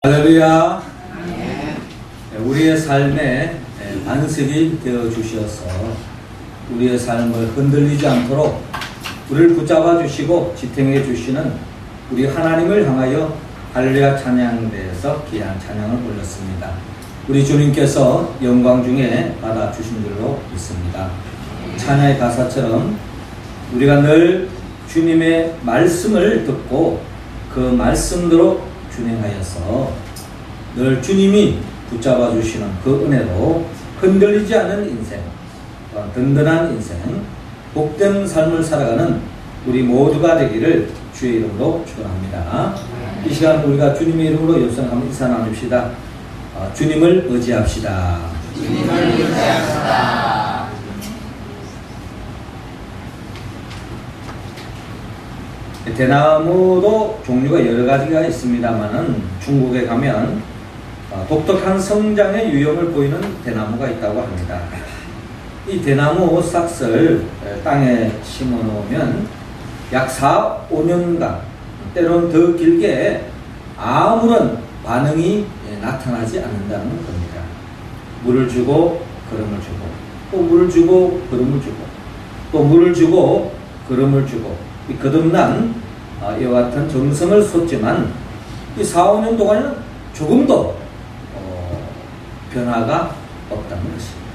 할렐루야. 우리의 삶에 반석이 되어 주셔서 우리의 삶을 흔들리지 않도록 우리를 붙잡아 주시고 지탱해 주시는 우리 하나님을 향하여 할렐루야 찬양대에서 귀한 찬양을 올렸습니다. 우리 주님께서 영광 중에 받아 주신 줄로 믿습니다. 찬양의 가사처럼 우리가 늘 주님의 말씀을 듣고 그 말씀대로 준행하여서 늘 주님이 붙잡아 주시는 그 은혜로 흔들리지 않는 인생, 든든한 인생, 복된 삶을 살아가는 우리 모두가 되기를 주의 이름으로 축원합니다. 이 시간 우리가 주님의 이름으로 역성하며 인사 나눕시다. 주님을 의지합시다. 주님을 의지합시다. 대나무도 종류가 여러 가지가 있습니다만은 중국에 가면 독특한 성장의 유형을 보이는 대나무가 있다고 합니다. 이 대나무 싹을 땅에 심어 놓으면 약 4, 5년간 때로는 더 길게 아무런 반응이 나타나지 않는다는 겁니다. 물을 주고 그름을 주고 또 물을 주고 그름을 주고 또 물을 주고 그름을 주고 거듭난 이와 같은 정성을 쏟지만 이 4, 5년 동안은 조금도 변화가 없다는 것입니다.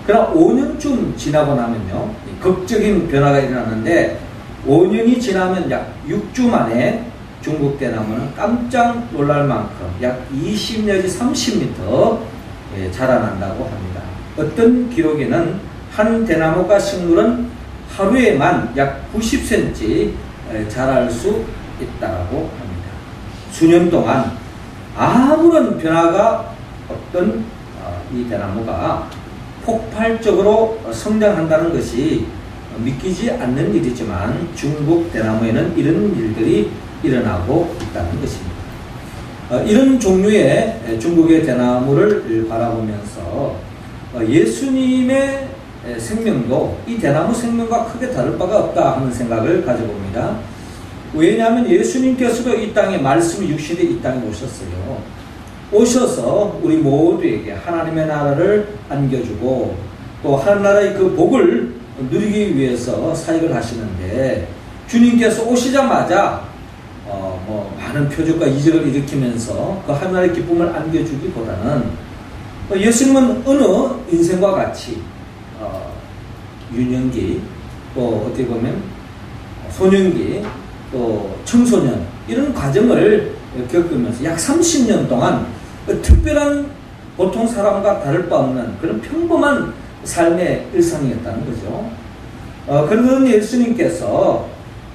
그러나 5년쯤 지나고 나면요, 극적인 변화가 일어나는데 5년이 지나면 약 6주 만에 중국 대나무는 깜짝 놀랄 만큼 약 20 내지 30m 자라난다고 합니다. 어떤 기록에는 한 대나무가 식물은 하루에만 약 90cm 자랄 수 있다고 합니다. 수년 동안 아무런 변화가 없던 이 대나무가 폭발적으로 성장한다는 것이 믿기지 않는 일이지만 중국 대나무에는 이런 일들이 일어나고 있다는 것입니다. 이런 종류의 중국의 대나무를 바라보면서 예수님의 생명도 이 대나무 생명과 크게 다를 바가 없다 하는 생각을 가져봅니다. 왜냐하면 예수님께서도 이 땅에 말씀이 육신에 이 땅에 오셨어요. 오셔서 우리 모두에게 하나님의 나라를 안겨주고 또 하나님의 그 복을 누리기 위해서 사역을 하시는데 주님께서 오시자마자 많은 표적과 이적을 일으키면서 그 하나님의 기쁨을 안겨주기보다는 예수님은 어느 인생과 같이 유년기, 또 어떻게 보면 소년기, 또 청소년 이런 과정을 겪으면서 약 30년 동안 특별한 보통 사람과 다를 바 없는 그런 평범한 삶의 일상이었다는 거죠. 그런 예수님께서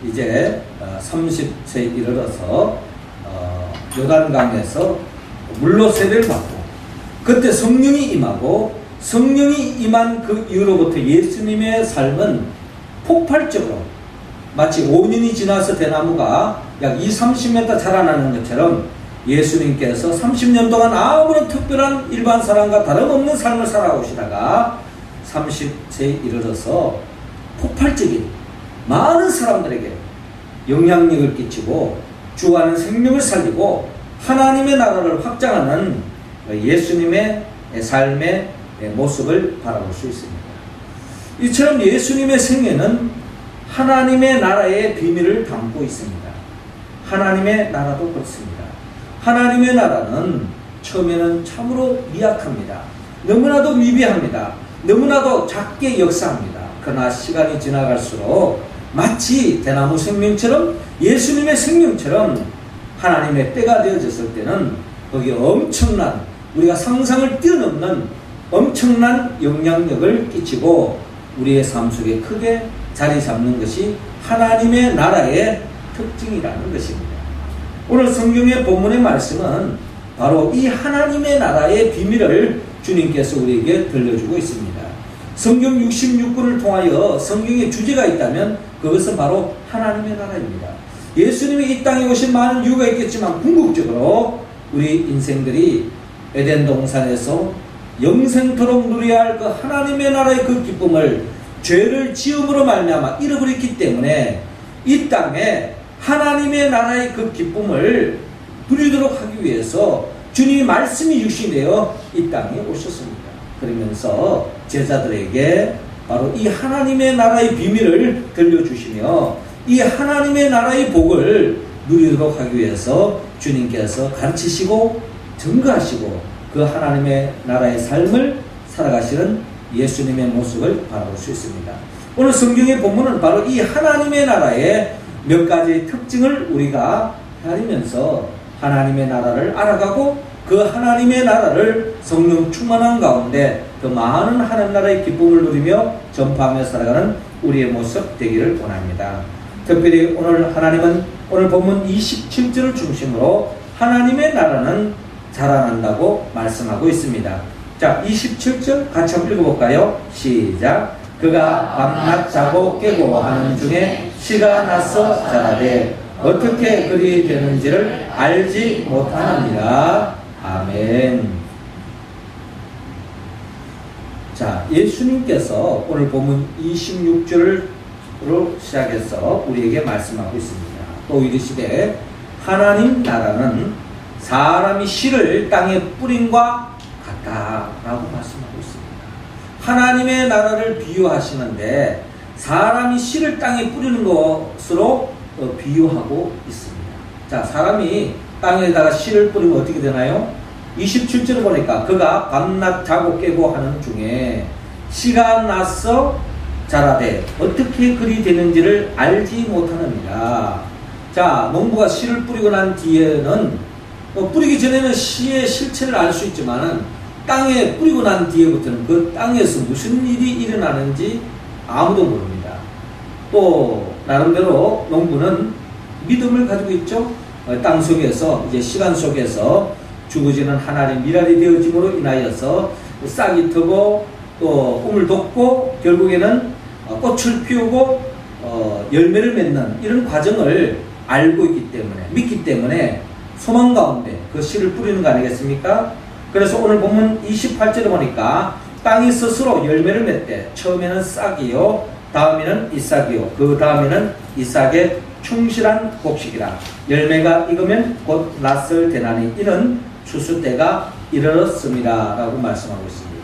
이제 30세에 이르러서 요단강에서 물로 세례를 받고 그때 성령이 임하고 성령이 임한 그 이후로부터 예수님의 삶은 폭발적으로 마치 5년이 지나서 대나무가 약 20-30m 자라나는 것처럼 예수님께서 30년 동안 아무런 특별한 일반 사람과 다름없는 삶을 살아오시다가 30세에 이르러서 폭발적인 많은 사람들에게 영향력을 끼치고 주하는 생명을 살리고 하나님의 나라를 확장하는 예수님의 삶의 모습을 바라볼 수 있습니다. 이처럼 예수님의 생애는 하나님의 나라의 비밀을 담고 있습니다. 하나님의 나라도 그렇습니다. 하나님의 나라는 처음에는 참으로 미약합니다. 너무나도 미비합니다. 너무나도 작게 역사합니다. 그러나 시간이 지나갈수록 마치 대나무 생명처럼 예수님의 생명처럼 하나님의 때가 되어졌을 때는 거기에 엄청난 우리가 상상을 뛰어넘는 엄청난 영향력을 끼치고 우리의 삶 속에 크게 자리 잡는 것이 하나님의 나라의 특징이라는 것입니다. 오늘 성경의 본문의 말씀은 바로 이 하나님의 나라의 비밀을 주님께서 우리에게 들려주고 있습니다. 성경 66권을 통하여 성경의 주제가 있다면 그것은 바로 하나님의 나라입니다. 예수님이 이 땅에 오신 많은 이유가 있겠지만 궁극적으로 우리 인생들이 에덴 동산에서 영생토록 누려야 할 그 하나님의 나라의 그 기쁨을 죄를 지음으로 말미암아 잃어버렸기 때문에 이 땅에 하나님의 나라의 그 기쁨을 누리도록 하기 위해서 주님의 말씀이 육신이 되어 이 땅에 오셨습니다. 그러면서 제자들에게 바로 이 하나님의 나라의 비밀을 들려주시며 이 하나님의 나라의 복을 누리도록 하기 위해서 주님께서 가르치시고 증거하시고 그 하나님의 나라의 삶을 살아가시는 예수님의 모습을 바라볼 수 있습니다. 오늘 성경의 본문은 바로 이 하나님의 나라의 몇 가지 특징을 우리가 헤아리면서 하나님의 나라를 알아가고 그 하나님의 나라를 성령 충만한 가운데 그 많은 하나님 나라의 기쁨을 누리며 전파하며 살아가는 우리의 모습 되기를 원합니다. 특별히 오늘 하나님은 오늘 본문 27절을 중심으로 하나님의 나라는 자라난다고 말씀하고 있습니다. 자, 27절 같이 한번 읽어볼까요? 시작. 그가 밤낮 자고 깨고 하는 중에 씨가 나서 자라되 어떻게 그리 되는지를 알지 못하느니라. 아멘. 자, 예수님께서 오늘 본문 26절로 시작해서 우리에게 말씀하고 있습니다. 또 이르시되 하나님 나라는 사람이 씨를 땅에 뿌림과 같다라고 말씀하고 있습니다. 하나님의 나라를 비유하시는데 사람이 씨를 땅에 뿌리는 것으로 비유하고 있습니다. 자, 사람이 땅에다가 씨를 뿌리면 어떻게 되나요? 27절을 보니까 그가 밤낮 자고 깨고 하는 중에 씨가 나서 자라되 어떻게 그리 되는지를 알지 못하느니라. 자, 농부가 씨를 뿌리고 난 뒤에는 뿌리기 전에는 씨의 실체를 알 수 있지만 땅에 뿌리고 난 뒤에부터는 그 땅에서 무슨 일이 일어나는지 아무도 모릅니다. 또 나름대로 농부는 믿음을 가지고 있죠. 땅 속에서 이제 시간 속에서 죽어지는 하나님 미랄이 되어짐으로 인하여서 싹이 트고 또 꿈을 돋고 결국에는 꽃을 피우고 열매를 맺는 이런 과정을 알고 있기 때문에 믿기 때문에 소망 가운데 그 씨를 뿌리는 거 아니겠습니까? 그래서 오늘 본문 28절에 보니까 땅이 스스로 열매를 맺되 처음에는 싹이요 다음에는 이싹이요 그 다음에는 이싹의 충실한 곡식이라. 열매가 익으면 곧 낫을 되나니 이는 추수 때가 이르렀습니다 라고 말씀하고 있습니다.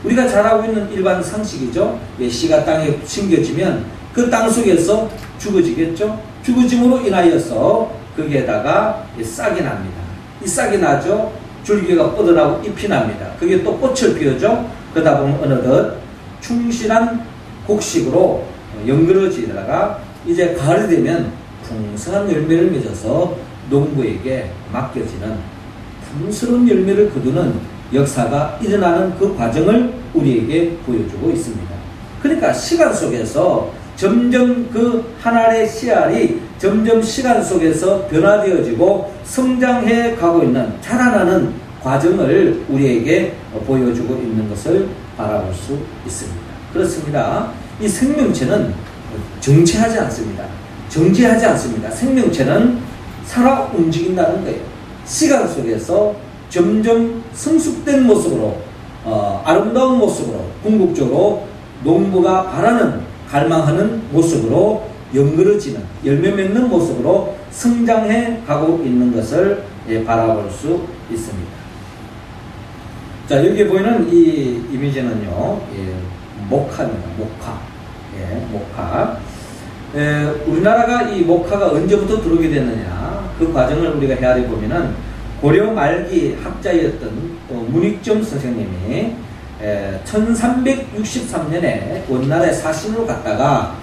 우리가 잘 알고 있는 일반 상식이죠. 씨가 땅에 심겨지면 그 땅 속에서 죽어지겠죠. 죽어짐으로 인하여서 거기에다가 싹이 납니다. 이 싹이 나죠. 줄기가 뻗어나고 잎이 납니다. 그게 또 꽃을 피우죠. 그러다 보면 어느덧 충실한 곡식으로 연그러지다가 이제 가을이 되면 풍성한 열매를 맺어서 농부에게 맡겨지는 풍스러운 열매를 거두는 역사가 일어나는 그 과정을 우리에게 보여주고 있습니다. 그러니까 시간 속에서 점점 그 하나의 씨알이 점점 시간 속에서 변화되어지고 성장해 가고 있는 자라나는 과정을 우리에게 보여주고 있는 것을 바라볼 수 있습니다. 그렇습니다. 이 생명체는 정체하지 않습니다. 정지하지 않습니다. 생명체는 살아 움직인다는 거예요. 시간 속에서 점점 성숙된 모습으로 아름다운 모습으로 궁극적으로 농부가 바라는 갈망하는 모습으로 연그러지는 열매 맺는 모습으로 성장해 가고 있는 것을 바라볼 수 있습니다. 자, 여기 보이는 이 이미지는요, 목화입니다. 목화. 목화. 우리나라가 이 목화가 언제부터 들어오게 됐느냐, 그 과정을 우리가 헤아려 보면은 고려 말기 학자였던 문익점 선생님이 1363년에 원나라에 사신으로 갔다가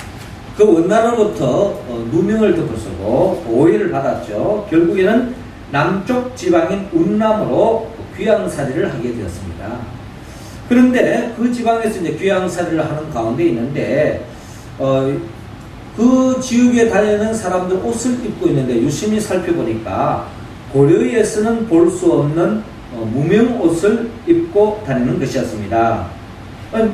그 원나라로부터 누명을 덮어쓰고 오해를 받았죠. 결국에는 남쪽 지방인 운남으로 귀양살이를 하게 되었습니다. 그런데 그 지방에서 이제 귀양살이를 하는 가운데 있는데 그 지역에 다니는 사람들 옷을 입고 있는데 유심히 살펴보니까 고려에서는 볼 수 없는 무명옷을 입고 다니는 것이었습니다.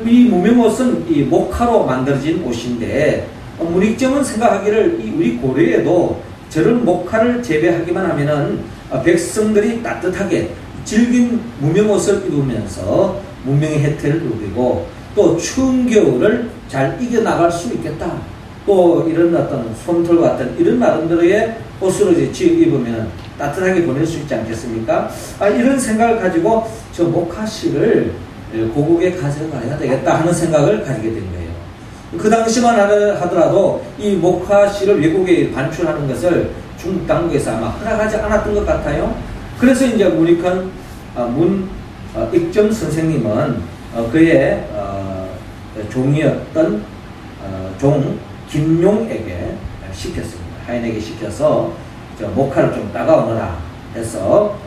이 무명옷은 이 목화로 만들어진 옷인데 문익점은 생각하기를 우리 고려에도 저런 목화를 재배하기만 하면은 백성들이 따뜻하게 질긴 무명옷을 입으면서 문명의 혜택을 누리고 또 추운 겨울을 잘 이겨나갈 수 있겠다. 또 이런 어떤 솜털 같은 이런 나름대로의 옷으로 이제 입으면 따뜻하게 보낼 수 있지 않겠습니까? 이런 생각을 가지고 저 목화씨를 고국에 가져가야 되겠다 하는 생각을 가지게 된 거예요. 그 당시만 하더라도 이 목화씨를 외국에 반출하는 것을 중국 당국에서 아마 허락하지 않았던 것 같아요. 그래서 이제 문익환 문익점 선생님은 그의 종이었던 종 김용에게 시켰습니다. 하인에게 시켜서 목화를 좀 따가워너라 해서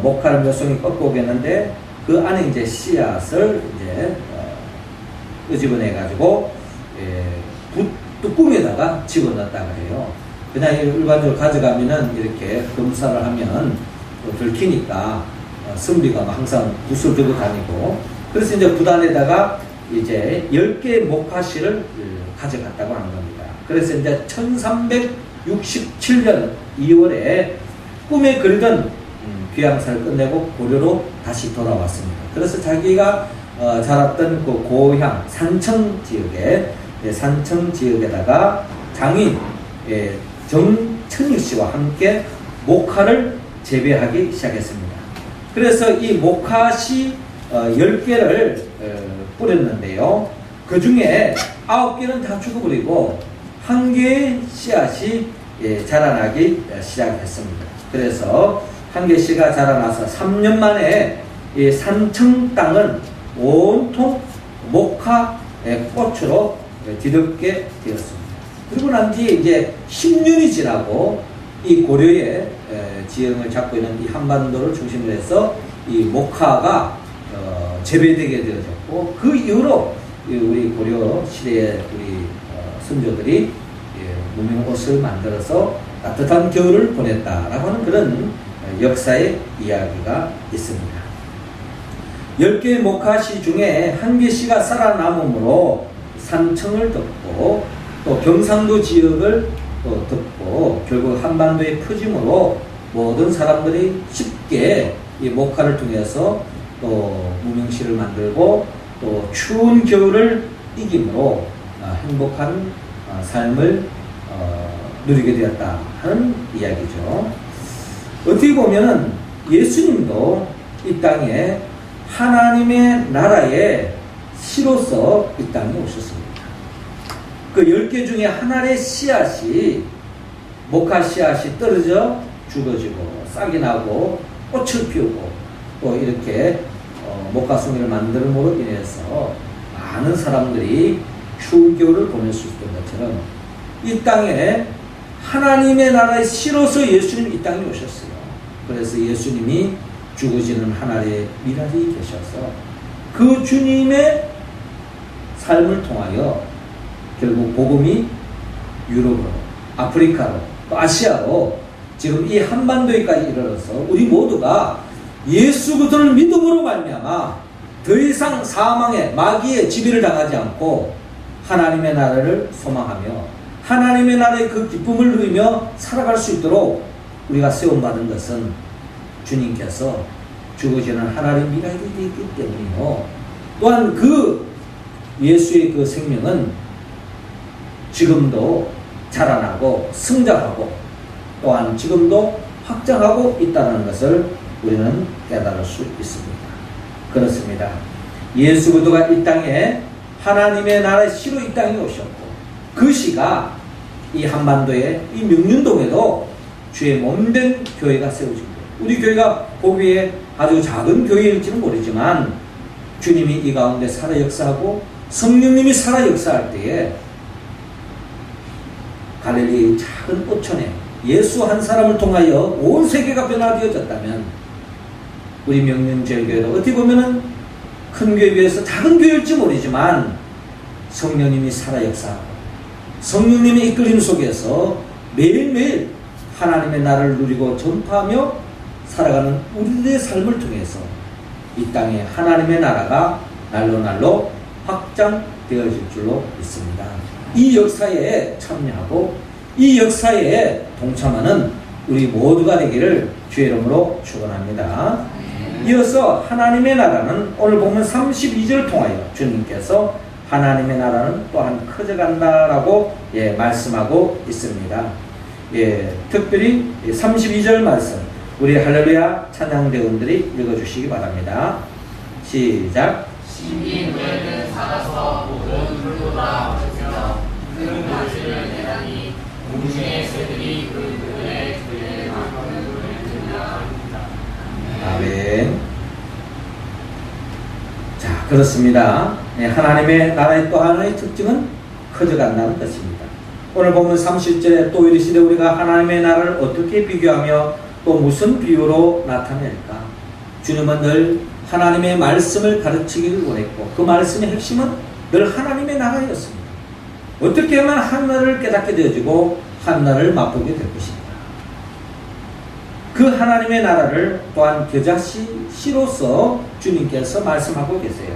목화를 몇 송이 꺾고 오겠는데 그 안에 이제 씨앗을 이제 끄집어내 가지고 뚜껑에다가 집어넣었다 그래요. 그냥 일반적으로 가져가면은 이렇게 검사를 하면 들키니까 선비가 항상 붓을 들고 다니고, 그래서 이제 부단에다가 이제 10개의 목화씨를 가져갔다고 하는 겁니다. 그래서 이제 1367년 2월에 꿈에 그리던 귀향사를 끝내고 고려로 다시 돌아왔습니다. 그래서 자기가 자랐던 그 고향 산청 지역에다가 장인 정천익 씨와 함께 목화를 재배하기 시작했습니다. 그래서 이 목화씨 10개를 뿌렸는데요. 그 중에 9개는 다 죽어버리고 1개의 씨앗이 자라나기 시작했습니다. 그래서 1개 씨가 자라나서 3년 만에 이 산청 땅은 온통 목화 꽃으로 뒤덮게 되었습니다. 그리고 난 뒤에 이제 10년이 지나고 이 고려의 지형을 잡고 있는 이 한반도를 중심으로 해서 이 목화가 재배되게 되어졌고, 그 이후로 우리 고려 시대의 우리 선조들이 무명옷을 만들어서 따뜻한 겨울을 보냈다라고 하는 그런 역사의 이야기가 있습니다. 10개의 목화씨 중에 1개 씨가 살아남음으로 산청을 덮고 또 경상도 지역을 또 덮고 결국 한반도의 퍼짐으로 모든 사람들이 쉽게 이 목화를 통해서 또 무명시를 만들고 또 추운 겨울을 이김으로 행복한 삶을 누리게 되었다 하는 이야기죠. 어떻게 보면은 예수님도 이 땅에 하나님의 나라의 씨로서 이 땅에 오셨습니다. 그 10개 중에 하나의 씨앗이, 목화 씨앗이 떨어져 죽어지고 싹이 나고 꽃을 피우고 또 이렇게 목화송이를 만들므로 인해서 많은 사람들이 추운 겨울을 보낼 수 있던 것처럼 이 땅에 하나님의 나라의 씨로서 예수님이 이 땅에 오셨어요. 그래서 예수님이 죽어지는 하나의 미랄이 되셔서 그 주님의 삶을 통하여 결국 복음이 유럽으로, 아프리카로, 또 아시아로 지금 이 한반도에까지 이르러서 우리 모두가 예수 그리스도를 믿음으로 말미암아 더 이상 사망의 마귀의 지배를 당하지 않고 하나님의 나라를 소망하며 하나님의 나라의 그 기쁨을 누리며 살아갈 수 있도록 우리가 세움받은 것은 주님께서 죽으시는 하나님의 미랄이 되기 때문이요. 또한 그 예수의 그 생명은 지금도 자라나고 성장하고 또한 지금도 확장하고 있다는 것을 우리는 깨달을 수 있습니다. 그렇습니다. 예수 그리스도가 이 땅에 하나님의 나라의 씨로 이 땅에 오셨고 그 씨가 이 한반도의 이 명륜동에도 주의 몸된 교회가 세워진 거예요. 우리 교회가 보기에 아주 작은 교회일지는 모르지만 주님이 이 가운데 살아 역사하고 성령님이 살아 역사할 때에 갈릴리 작은 오천에 예수 한 사람을 통하여 온 세계가 변화되어졌다면 우리 명륜제일교회도 어떻게 보면은 큰 교회에 비해서 작은 교회일지 모르지만 성령님이 살아 역사하고 성령님의 이끌림 속에서 매일매일 하나님의 나라를 누리고 전파하며 살아가는 우리들의 삶을 통해서 이 땅에 하나님의 나라가 날로 확장되어질 줄로 믿습니다. 이 역사에 참여하고 이 역사에 동참하는 우리 모두가 되기를 주의 이름으로 축원합니다. 이어서 하나님의 나라는 오늘 보면 32절을 통하여 주님께서 하나님의 나라는 또한 커져간다라고 말씀하고 있습니다. 특별히 32절 말씀 우리 할렐루야 찬양대원들이 읽어주시기 바랍니다. 시작. 신긴 후에는 살아서 모든 불보다 어쩌며 큰 가지를 내다니 공중의 새들이 그 그들의 주의 만큼을 들으라. 아멘. 자, 그렇습니다. 하나님의 나라의 또 하나의 특징은 커져간다는 것입니다. 오늘 보면 30절에 또 이르시되 우리가 하나님의 나라를 어떻게 비교하며 또 무슨 비유로 나타낼까? 주님은 늘 하나님의 말씀을 가르치기를 원했고 그 말씀의 핵심은 늘 하나님의 나라였습니다. 어떻게 하면 하나를 깨닫게 되어지고 하나를 맛보게 될 것입니다. 그 하나님의 나라를 또한 겨자씨로서 주님께서 말씀하고 계세요.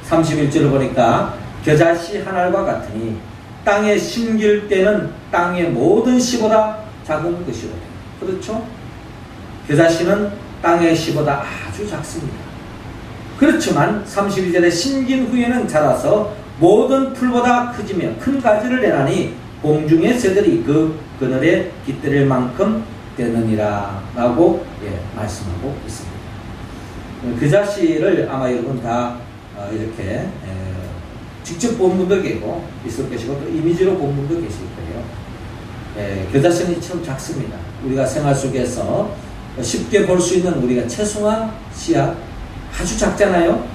31절을 보니까 겨자씨 한 알과 같으니 땅에 심길 때는 땅의 모든 씨보다 작은 것이로다. 그렇죠? 겨자씨는 땅의 씨보다 아주 작습니다. 그렇지만 32절에 심긴 후에는 자라서 모든 풀보다 크지며 큰 가지를 내나니 공중의 새들이 그 그늘에 깃들일 만큼 되느니라 라고 말씀하고 있습니다. 겨자씨를 아마 여러분 다 이렇게 직접 본 분도 계시고 있을 것이고 또 이미지로 본 분도 계실 거예요. 겨자씨는 참 작습니다. 우리가 생활 속에서 쉽게 볼 수 있는 우리가 채송화 씨앗 아주 작잖아요.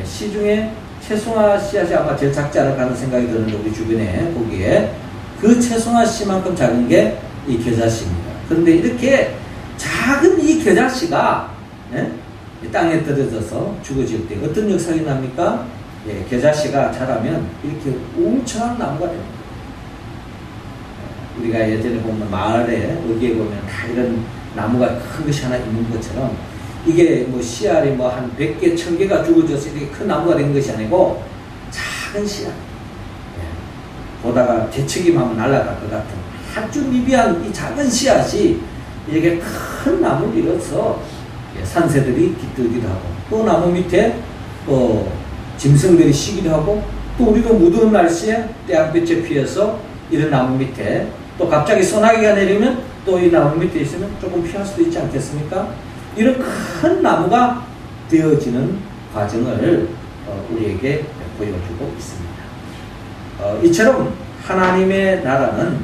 시중에 채송화 씨앗이 아마 제일 작지 않을까 하는 생각이 드는데 우리 주변에 보기에 그 채송화 씨만큼 작은 게 이 겨자씨입니다. 그런데 이렇게 작은 이 겨자씨가 이 땅에 떨어져서 죽어질 때 어떤 역사가 납니까? 겨자씨가 자라면 이렇게 울창한 나무가 됩니다. 우리가 예전에 보면 마을에 어디에 보면 다 이런 나무가 큰 것이 하나 있는 것처럼 이게 뭐 씨알이 뭐 한 100개, 1000개가 죽어져서 이렇게 큰 나무가 된 것이 아니고 작은 씨알. 보다가 재채기만 하면 날아갈 것 같은 아주 미비한 이 작은 씨앗이 이렇게 큰 나무를 이뤄서 산새들이 깃들기도 하고 또 나무 밑에 또 짐승들이 쉬기도 하고 또 우리도 무더운 날씨에 떼양볕에 피해서 이런 나무 밑에 또 갑자기 소나기가 내리면 또 이 나무 밑에 있으면 조금 피할 수도 있지 않겠습니까? 이런 큰 나무가 되어지는 과정을 우리에게 보여주고 있습니다. 이처럼 하나님의 나라는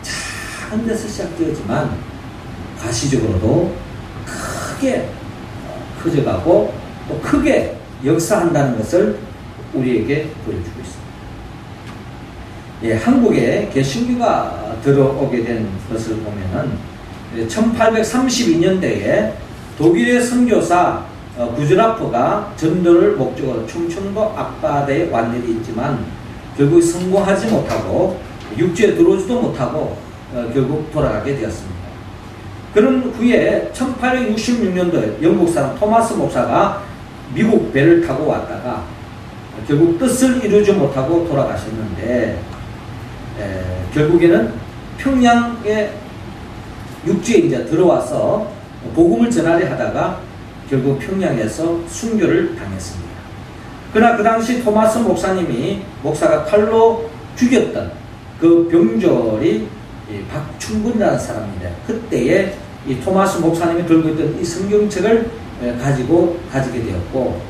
작은 데서 시작되었지만 과시적으로도 크게 커져가고 또 크게 역사한다는 것을 우리에게 보여주고 있습니다. 한국에 개신교가 들어오게 된 것을 보면은 1832년대에 독일의 선교사 구즈라프가 전도를 목적으로 충청도 앞바다에 왔 일이 있지만 결국 성공하지 못하고 육지에 들어오지도 못하고 결국 돌아가게 되었습니다. 그런 후에 1866년도에 영국 사람 토마스 목사가 미국 배를 타고 왔다가 결국 뜻을 이루지 못하고 돌아가셨는데 결국에는 평양의 육지에 이제 들어와서 복음을 전하려 하다가 결국 평양에서 순교를 당했습니다. 그러나 그 당시 토마스 목사님이 목사가 칼로 죽였던 그 병졸이 박충근이라는 사람인데 그때에 이 토마스 목사님이 들고 있던 이 성경책을 가지게 되었고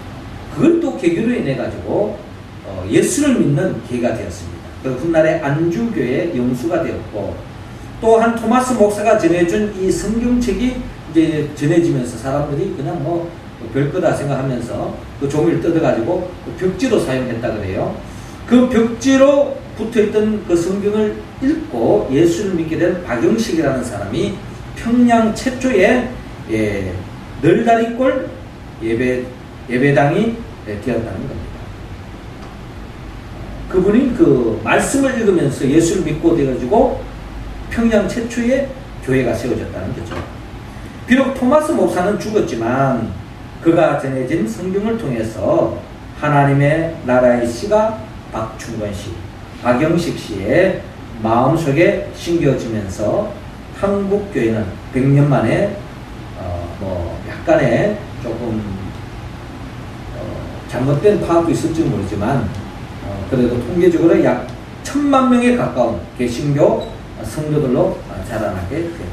그걸 또 계기로 인해 가지고 예수를 믿는 계기가 되었습니다. 그리고 훗날에 안주교의 영수가 되었고 또한 토마스 목사가 전해준 이 성경책이 이제 전해지면서 사람들이 그냥 뭐 별거다 생각하면서 그 종이를 뜯어가지고 벽지로 사용했다 그래요. 그 벽지로 붙어있던 그 성경을 읽고 예수를 믿게 된 박영식이라는 사람이 평양 최초의 널다리골 예배당이 되었다는 겁니다. 그분이 그 말씀을 읽으면서 예수를 믿고 되어지고 평양 최초의 교회가 세워졌다는 거죠. 비록 토마스 목사는 죽었지만 그가 전해진 성경을 통해서 하나님의 나라의 씨가 박충건 씨, 박영식 씨의 마음속에 심겨지면서 한국 교회는 100년 만에 약간의 조금 잘못된 파악도 있을지 모르지만 그래도 통계적으로 약 1000만 명에 가까운 개신교 성도들로 자라나게 됩니다.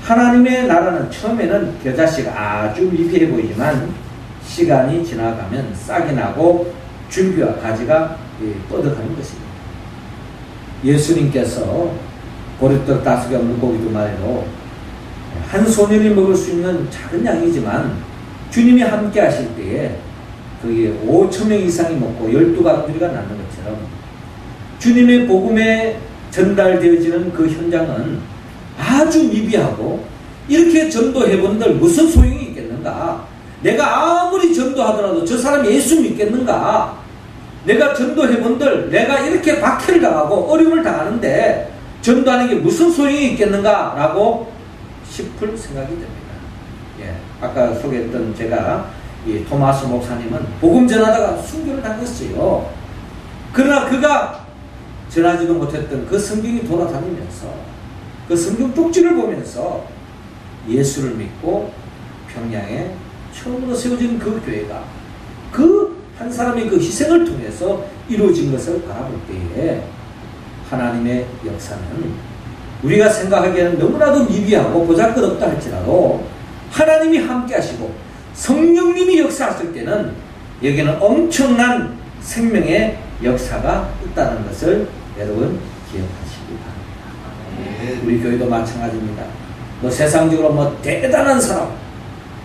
하나님의 나라는 처음에는 겨자씨가 아주 미비해 보이지만 시간이 지나가면 싹이 나고 줄기와 가지가 뻗어가는 것입니다. 예수님께서 보리떡 5개 물고기 2마리로 한 소년이 먹을 수 있는 작은 양이지만 주님이 함께 하실 때에 거기에 5,000명 이상이 먹고 12가족들이가 낳는 것처럼 주님의 복음에 전달되어지는 그 현장은 아주 미비하고 이렇게 전도해본들 무슨 소용이 있겠는가? 내가 아무리 전도하더라도 저 사람이 예수 믿겠는가? 내가 전도해본들 내가 이렇게 박해를 당하고 어려움을 당하는데 전도하는 게 무슨 소용이 있겠는가? 라고 싶을 생각이 됩니다. 예, 아까 소개했던 제가 이 토마스 목사님은 복음 전하다가 순교를 당했어요. 그러나 그가 전하지도 못했던 그 성경이 돌아다니면서 그 성경 쪽지를 보면서 예수를 믿고 평양에 처음으로 세워진 그 교회가 그 한 사람의 그 희생을 통해서 이루어진 것을 바라볼 때에 하나님의 역사는 우리가 생각하기에는 너무나도 미비하고 보잘것없다 할지라도 하나님이 함께 하시고 성령님이 역사하실 때는 여기는 엄청난 생명의 역사가 있다는 것을 여러분 기억하시기 바랍니다. 우리 교회도 마찬가지입니다. 뭐 세상적으로 뭐 대단한 사람,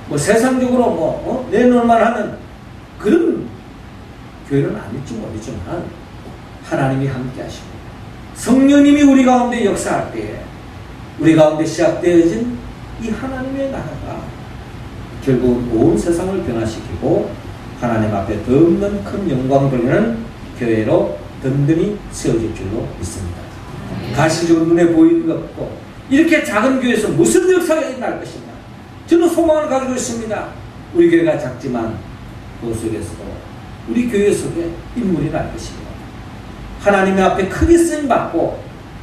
뭐 세상적으로 내놓을만 하는 그런 교회는 아닐지 모르지만 하나님이 함께 하시고 성령님이 우리 가운데 역사할 때에 우리 가운데 시작되어진 이 하나님의 나라가 결국 온 세상을 변화시키고 하나님 앞에 더없는 큰 영광 돌리는 교회로 든든히 세워질 줄로 믿습니다. 가시적으로 눈에 보이는 것 없고 이렇게 작은 교회에서 무슨 역사가 일어날 것인가? 저는 소망을 가지고 있습니다. 우리 교회가 작지만 그 속에서도 우리 교회 속에 인물이 날 것입니다. 하나님의 앞에 크게 쓰임받고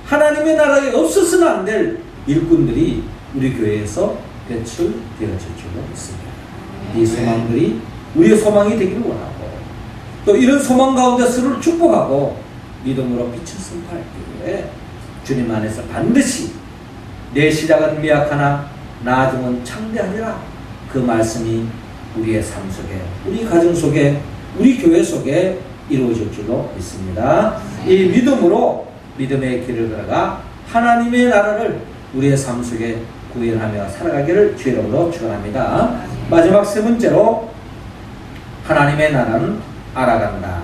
하나님의 나라에 없어서는 안 될 일꾼들이 우리 교회에서 배출되어질 줄로 믿습니다. 이 소망들이 우리의 소망이 되기를 원하고 또 이런 소망 가운데 서로를 축복하고 믿음으로 빛을 선포할 때에 주님 안에서 반드시 내 시작은 미약하나 나중은 창대하리라 그 말씀이 우리의 삶 속에 우리 가정 속에 우리 교회 속에 이루어질 줄로 믿습니다. 이 믿음으로 믿음의 길을 걸어가 하나님의 나라를 우리의 삶 속에 구현하며 살아가기를 주의 이름으로 축원합니다. 마지막 세 번째로 하나님의 나라는 알아간다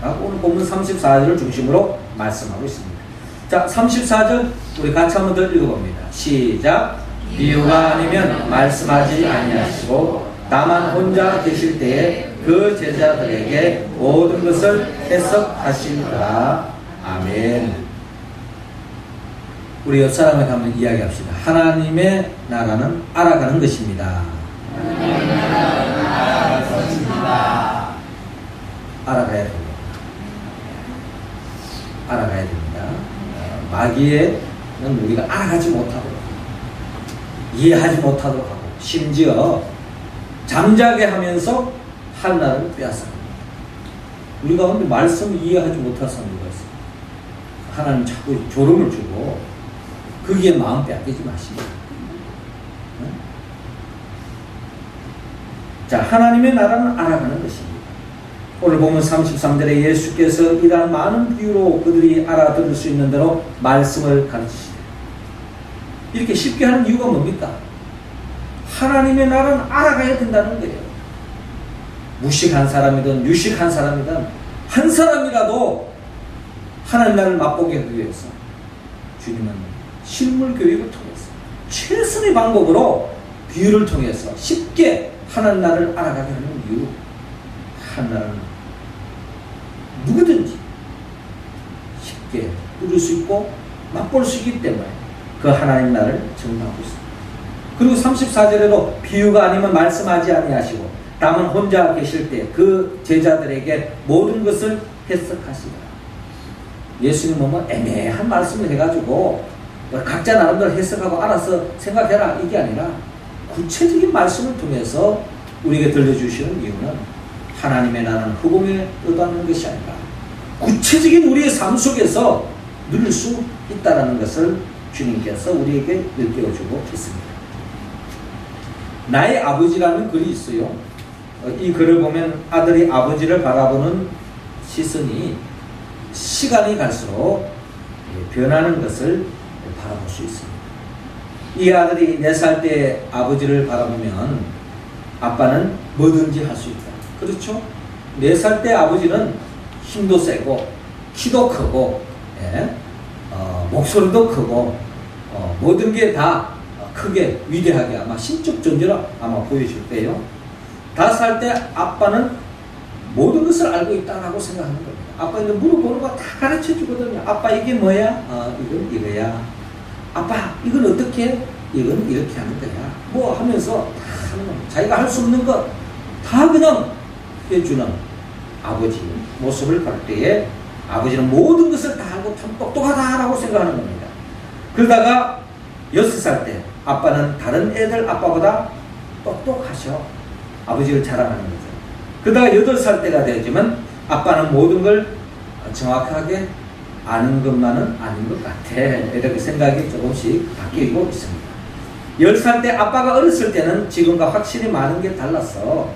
라고 오늘 본문 34절을 중심으로 말씀하고 있습니다. 자, 34절 우리 같이 한번 더 읽어봅니다. 시작. 이유가 아니면 말씀하지 아니하시고 다만 혼자 계실 때에 그 제자들에게 모든 것을 해석하시리라. 아멘. 우리 옆 사람에게 한번 이야기합시다. 하나님의 나라는 알아가는 것입니다. 하나님의 나라는 알아가는 것입니다. 알아가야 됩니다. 알아가야 됩니다. 마귀에는 우리가 알아가지 못하도록 이해하지 못하도록 하고 심지어 잠자게 하면서 하나를 빼앗아갑니다. 우리 가운데 말씀을 이해하지 못할 사람이 있어요. 하나님 자꾸 졸음을 주고 거기에 마음 빼앗기지 마십니다. 자, 하나님의 나라는 알아가는 것입니다. 오늘 보면 33절에 예수께서 이러한 많은 비유로 그들이 알아들을 수 있는 대로 말씀을 가르치시되 이렇게 쉽게 하는 이유가 뭡니까? 하나님의 나라는 알아가야 된다는 거예요. 무식한 사람이든 유식한 사람이든 한 사람이라도 하나님 나라를 맛보게 하기 위해서 주님은 실물 교육을 통해서 최선의 방법으로 비유를 통해서 쉽게 하나님 나라를 알아가게 하는 이유. 하나님은 누구든지 쉽게 누릴 수 있고 맛볼 수 있기 때문에 그 하나님 나라를 증명하고 있습니다. 그리고 34절에도 비유가 아니면 말씀하지 아니하시고 다만 혼자 계실 때 그 제자들에게 모든 것을 해석하시라. 예수님은 뭐 애매한 말씀을 해가지고 각자 나름대로 해석하고 알아서 생각해라 이게 아니라 구체적인 말씀을 통해서 우리에게 들려주시는 이유는 하나님의 나라는 허공에 의도하는 것이 아니라 구체적인 우리의 삶 속에서 누릴 수 있다는 것을 주님께서 우리에게 일깨워주고 있습니다. 나의 아버지라는 글이 있어요. 이 글을 보면 아들이 아버지를 바라보는 시선이 시간이 갈수록 변하는 것을 바라볼 수 있습니다. 이 아들이 4살 때 아버지를 바라보면 아빠는 뭐든지 할 수 있다. 그렇죠? 4살 때 아버지는 힘도 세고 키도 크고 목소리도 크고 모든 게 다 크게 위대하게 아마 신적 존재로 아마 보여줄 거예요. 5살 때 아빠는 모든 것을 알고 있다라고 생각하는 겁니다. 아빠는 물어보는 거 다 가르쳐 주거든요. 아빠 이게 뭐야? 이건 이거야. 아빠 이건 어떻게 해? 이건 이렇게 하는 거야. 뭐 하면서 다 하는 겁니다. 자기가 할 수 없는 것 다 그냥 해주는 아버지 모습을 볼 때에 아버지는 모든 것을 다 알고 참 똑똑하다라고 생각하는 겁니다. 그러다가 6살 때 아빠는 다른 애들 아빠보다 똑똑하셔. 아버지를 자랑하는 거죠. 그러다가 8살 때가 되지만 아빠는 모든 걸 정확하게 아는 것만은 아닌 것 같아. 이렇게 생각이 조금씩 바뀌고 있습니다. 10살 때 아빠가 어렸을 때는 지금과 확실히 많은 게 달랐어.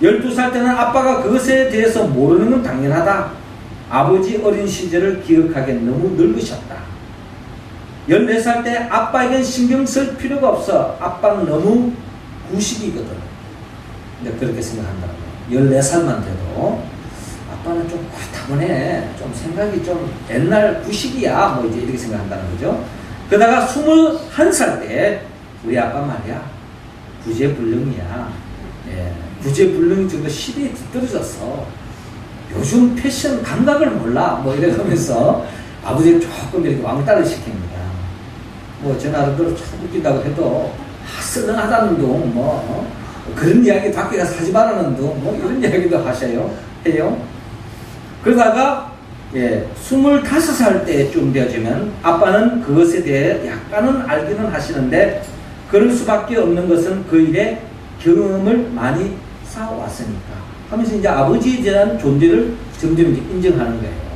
12살 때는 아빠가 그것에 대해서 모르는 건 당연하다. 아버지 어린 시절을 기억하기엔 너무 늙으셨다. 14살 때 아빠에겐 신경 쓸 필요가 없어. 아빠는 너무 구식이거든. 그렇게 생각한다는 거예요. 14살만 돼도 아빠는 좀 그렇다문에 좀 생각이 좀 옛날 구식이야. 뭐 이제 이렇게 생각한다는 거죠. 그러다가 21살 때 우리 아빠 말이야. 구제불능이야. 구제불능 정도 시대에 뒤떨어졌어. 요즘 패션 감각을 몰라. 뭐 이래가면서 아버지를 조금 이렇게 왕따를 시킵니다. 뭐 저 나름대로 참 웃긴다고 해도 썰렁하다는 둥 뭐 그런 이야기 밖에 가서 하지 말라는 둥 뭐 이런 이야기도 해요. 그러다가 25살 때쯤 되어지면 아빠는 그것에 대해 약간은 알기는 하시는데 그럴 수밖에 없는 것은 그 일에 경험을 많이 쌓아왔으니까 하면서 이제 아버지에 대한 존재를 점점 이제 인정하는 거예요.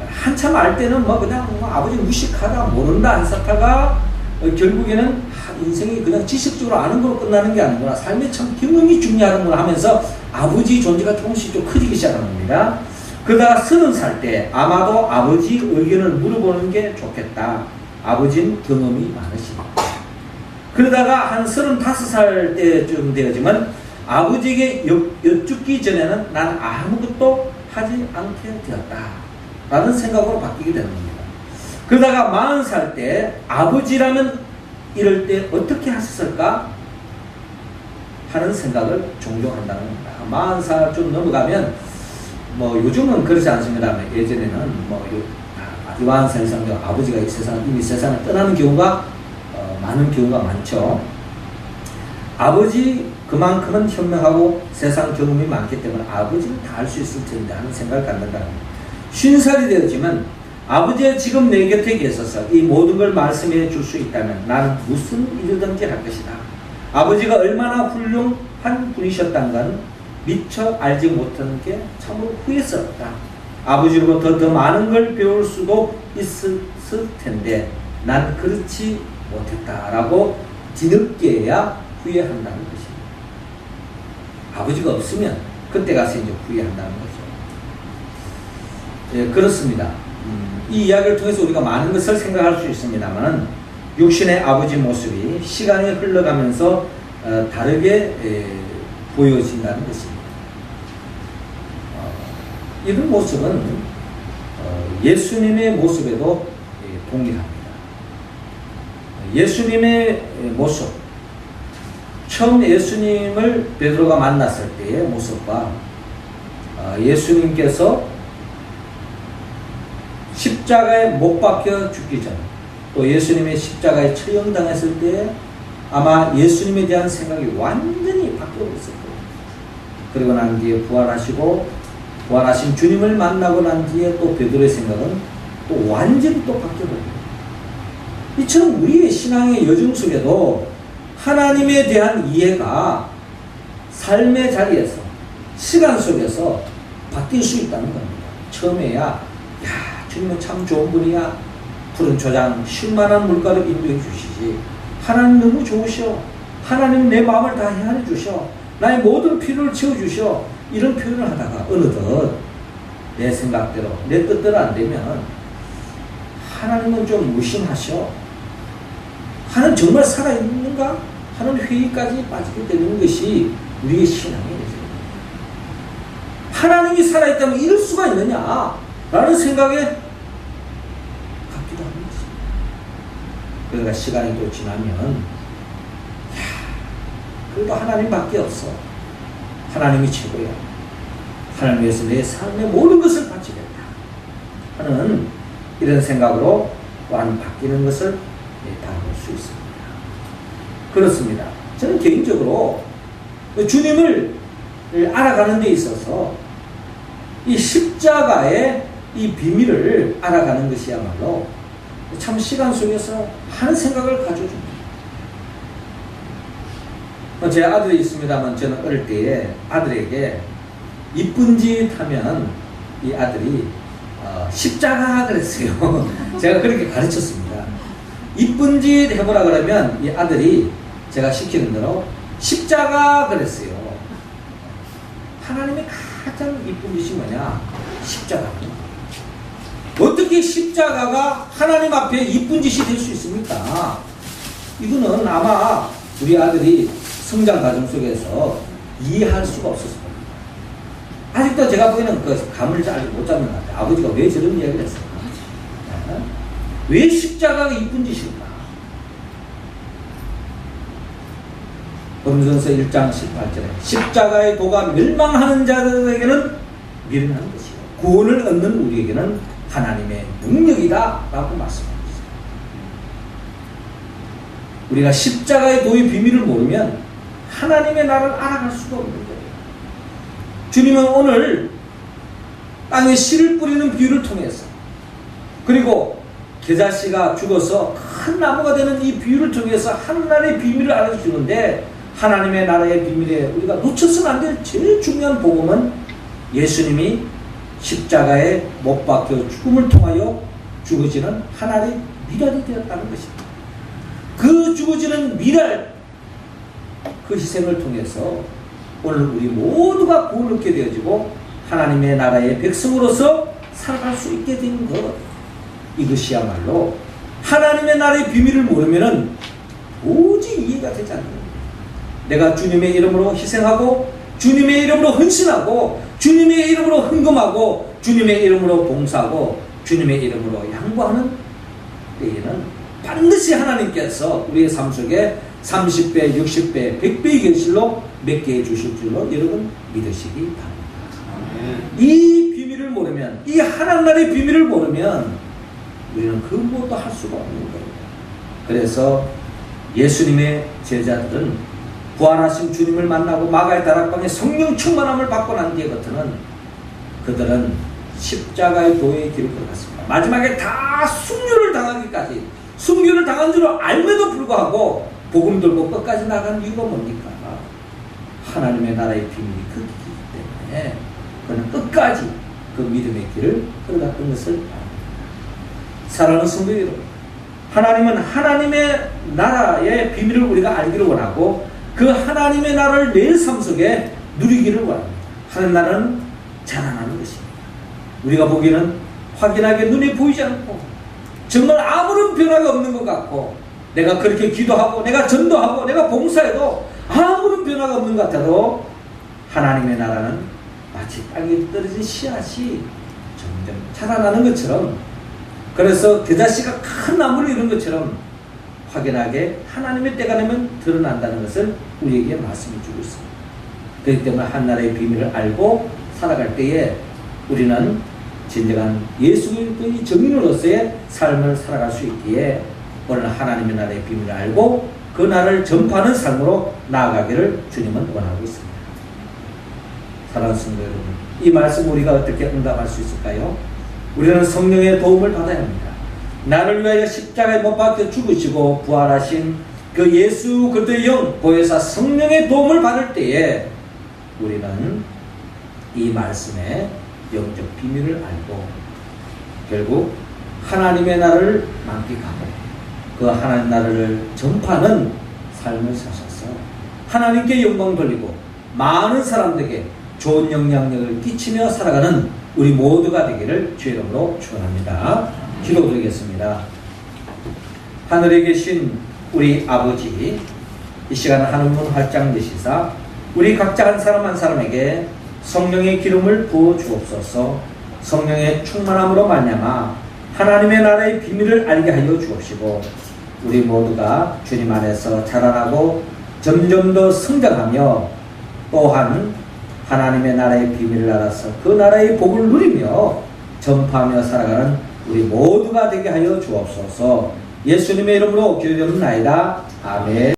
한참 알 때는 뭐 그냥 뭐 아버지 무식하다 모른다 했었다가 결국에는 인생이 그냥 지식적으로 아는 걸로 끝나는 게 아니구나. 삶에 참 경험이 중요하구나 하면서 아버지 존재가 조금씩 좀 커지기 시작하는 겁니다. 그러다가 30살 때 아마도 아버지 의견을 물어보는 게 좋겠다. 아버지는 경험이 많으시니까. 그러다가 한 35살 때쯤 되어지면 아버지에게 여쭙기 전에는 난 아무것도 하지 않게 되었다. 라는 생각으로 바뀌게 되는 겁니다. 그러다가 40살 때 아버지라면 이럴 때 어떻게 하셨을까? 하는 생각을 종종 한다는 겁니다. 40살쯤 넘어가면 뭐 요즘은 그렇지 않습니다. 예전에는 뭐 아주 40살 이상 아버지가 이미 세상을 떠나는 경우가 많은 경우가 많죠. 아버지 그만큼은 현명하고 세상 경험이 많기 때문에 아버지는 다 할 수 있을 텐데 하는 생각을 갖는다는 겁니다. 50살이 되었지만 아버지가 지금 내 곁에 계셔서 이 모든 걸 말씀해 줄 수 있다면 나는 무슨 일이든지 할 것이다. 아버지가 얼마나 훌륭한 분이셨다는 건 미처 알지 못하는 게 참으로 후회스럽다. 아버지로부터 더 많은 걸 배울 수도 있었을 텐데 난 그렇지 못했다라고 뒤늦게야 후회한다는 것입니다. 아버지가 없으면 그때 가서 이제 후회한다는 거죠. 그렇습니다. 이 이야기를 통해서 우리가 많은 것을 생각할 수 있습니다만 육신의 아버지 모습이 시간이 흘러가면서 다르게 보여진다는 것입니다. 이런 모습은 예수님의 모습에도 동일합니다. 예수님의 모습, 처음 예수님을 베드로가 만났을 때의 모습과 예수님께서 십자가에 못 박혀 죽기 전, 또 예수님의 십자가에 처형당했을 때 아마 예수님에 대한 생각이 완전히 바뀌어 있을 거예요. 그리고 난 뒤에 부활하시고 부활하신 주님을 만나고 난 뒤에 또 베드로의 생각은 또 완전히 또 바뀌어버립니다. 이처럼 우리의 신앙의 여정 속에도 하나님에 대한 이해가 삶의 자리에서 시간 속에서 바뀔 수 있다는 겁니다. 처음에야 야 주님은 참 좋은 분이야. 푸른 초장 쉴만한 물가로 인도해 주시지. 하나님 너무 좋으셔. 하나님 내 마음을 다 헤아려 주셔. 나의 모든 필요를 채워주셔. 이런 표현을 하다가 어느덧 내 생각대로 내 뜻대로 안 되면 하나님은 좀 무심하셔. 하나님 정말 살아있는가? 하는 회의까지 빠지게 되는 것이 우리의 신앙이에요. 하나님이 살아있다면 이럴 수가 있느냐? 라는 생각에 갖기도 하는 것입니다. 그러니까 시간이 또 지나면 그래도 하나님밖에 없어. 하나님이 최고야. 하나님 위해서 내 삶의 모든 것을 바치겠다 하는 이런 생각으로 또한 바뀌는 것을 바라볼 수 있습니다. 그렇습니다. 저는 개인적으로 주님을 알아가는 데 있어서 이 십자가의 이 비밀을 알아가는 것이야말로 참 시간 속에서 하는 생각을 가져줍니다. 제 아들이 있습니다만 저는 어릴 때에 아들에게 이쁜 짓 하면 이 아들이 십자가 그랬어요. 제가 그렇게 가르쳤습니다. 이쁜 짓 해보라 그러면 이 아들이 제가 시키는 대로 십자가 그랬어요. 하나님의 가장 이쁜 짓이 뭐냐? 십자가입니다. 어떻게 십자가가 하나님 앞에 이쁜 짓이 될 수 있습니까? 이거는 아마 우리 아들이 성장 과정 속에서 이해할 수가 없었을 겁니다. 아직도 제가 보기에는 그 감을 잘 못 잡는 것 같아요. 아버지가 왜 저런 이야기를 했을까? 왜 십자가가 이쁜 짓일까? 고린도전서 1장 18절에 십자가의 도가 멸망하는 자들에게는 미련한 것이요 구원을 얻는 우리에게는 하나님의 능력이다 라고 말씀합니다. 우리가 십자가의 도의 비밀을 모르면 하나님의 나라를 알아갈 수가 없는 거예요. 주님은 오늘 땅에 씨를 뿌리는 비유를 통해서 그리고 겨자씨가 죽어서 큰 나무가 되는 이 비유를 통해서 하나님의 비밀을 알려주는데 하나님의 나라의 비밀에 우리가 놓쳐서는 안 될 제일 중요한 복음은 예수님이 십자가에 못 박혀 죽음을 통하여 죽어지는 하나님의 미랄이 되었다는 것입니다. 그 죽어지는 미랄, 그 희생을 통해서 오늘 우리 모두가 구원을 얻게 되어지고 하나님의 나라의 백성으로서 살아갈 수 있게 되는 것, 이것이야말로 하나님의 나라의 비밀을 모르면 도저히 이해가 되지 않는 겁니다. 내가 주님의 이름으로 희생하고 주님의 이름으로 헌신하고 주님의 이름으로 헌금하고 주님의 이름으로 봉사하고 주님의 이름으로 양보하는 때에는 반드시 하나님께서 우리의 삶 속에 30배, 60배, 100배의 결실로 맺게 해주실 줄로 여러분 믿으시기 바랍니다. 이 비밀을 모르면, 이 하나님 나라의 비밀을 모르면 우리는 그 무엇도 할 수가 없는 거예요. 그래서 예수님의 제자들은 부활하신 주님을 만나고 마가의 다락방에 성령 충만함을 받고 난 뒤에부터는 그들은 십자가의 도의 길을 걸어갔습니다. 마지막에 다 순교를 당하기까지, 순교를 당한 줄 알면도 불구하고 복음 들고 끝까지 나간 이유가 뭡니까? 하나님의 나라의 비밀이 그 길이기 때문에 그는 끝까지 그 믿음의 길을 걸어갔던 것을 압니다. 사랑하는 성도 여러분, 하나님은 하나님의 나라의 비밀을 우리가 알기를 원하고 그 하나님의 나라를 내 삶 속에 누리기를 원합니다. 하나님 나라는 자라나는 것입니다. 우리가 보기에는 확연하게 눈에 보이지 않고 정말 아무런 변화가 없는 것 같고 내가 그렇게 기도하고 내가 전도하고 내가 봉사해도 아무런 변화가 없는 것 같아도 하나님의 나라는 마치 땅에 떨어진 씨앗이 점점 자라나는 것처럼, 그래서 겨자씨가 큰 나무를 이룬 것처럼 확연하게 하나님의 때가 되면 드러난다는 것을 우리에게 말씀해 주고 있습니다. 그렇기 때문에 한나라의 비밀을 알고 살아갈 때에 우리는 진정한 예수 그리스도의 증인으로서의 삶을 살아갈 수 있기에 오늘 하나님의 나라의 비밀을 알고 그 나라를 전파하는 삶으로 나아가기를 주님은 원하고 있습니다. 사랑하는 성도 여러분, 이 말씀 우리가 어떻게 응답할 수 있을까요? 우리는 성령의 도움을 받아야 합니다. 나를 위하여 십자가에 못 박혀 죽으시고 부활하신 그 예수 그리스도의 영 보혜사 성령의 도움을 받을 때에 우리는 이 말씀의 영적 비밀을 알고 결국 하나님의 나라를 만끽하고 그 하나님 나라를 전파하는 삶을 사셔서 하나님께 영광 돌리고 많은 사람들에게 좋은 영향력을 끼치며 살아가는 우리 모두가 되기를 주의 이름으로 축원합니다. 기도드리겠습니다. 하늘에 계신 우리 아버지, 이 시간 하늘문 활짝 여시사 우리 각자 한 사람 한 사람에게 성령의 기름을 부어 주옵소서. 성령의 충만함으로 말미암아 하나님의 나라의 비밀을 알게 하여 주옵시고 우리 모두가 주님 안에서 자라나고 점점 더 성장하며 또한 하나님의 나라의 비밀을 알아서 그 나라의 복을 누리며 전파하며 살아가는 우리 모두가 되게 하여 주옵소서. 예수님의 이름으로 기도드립니다. 아멘.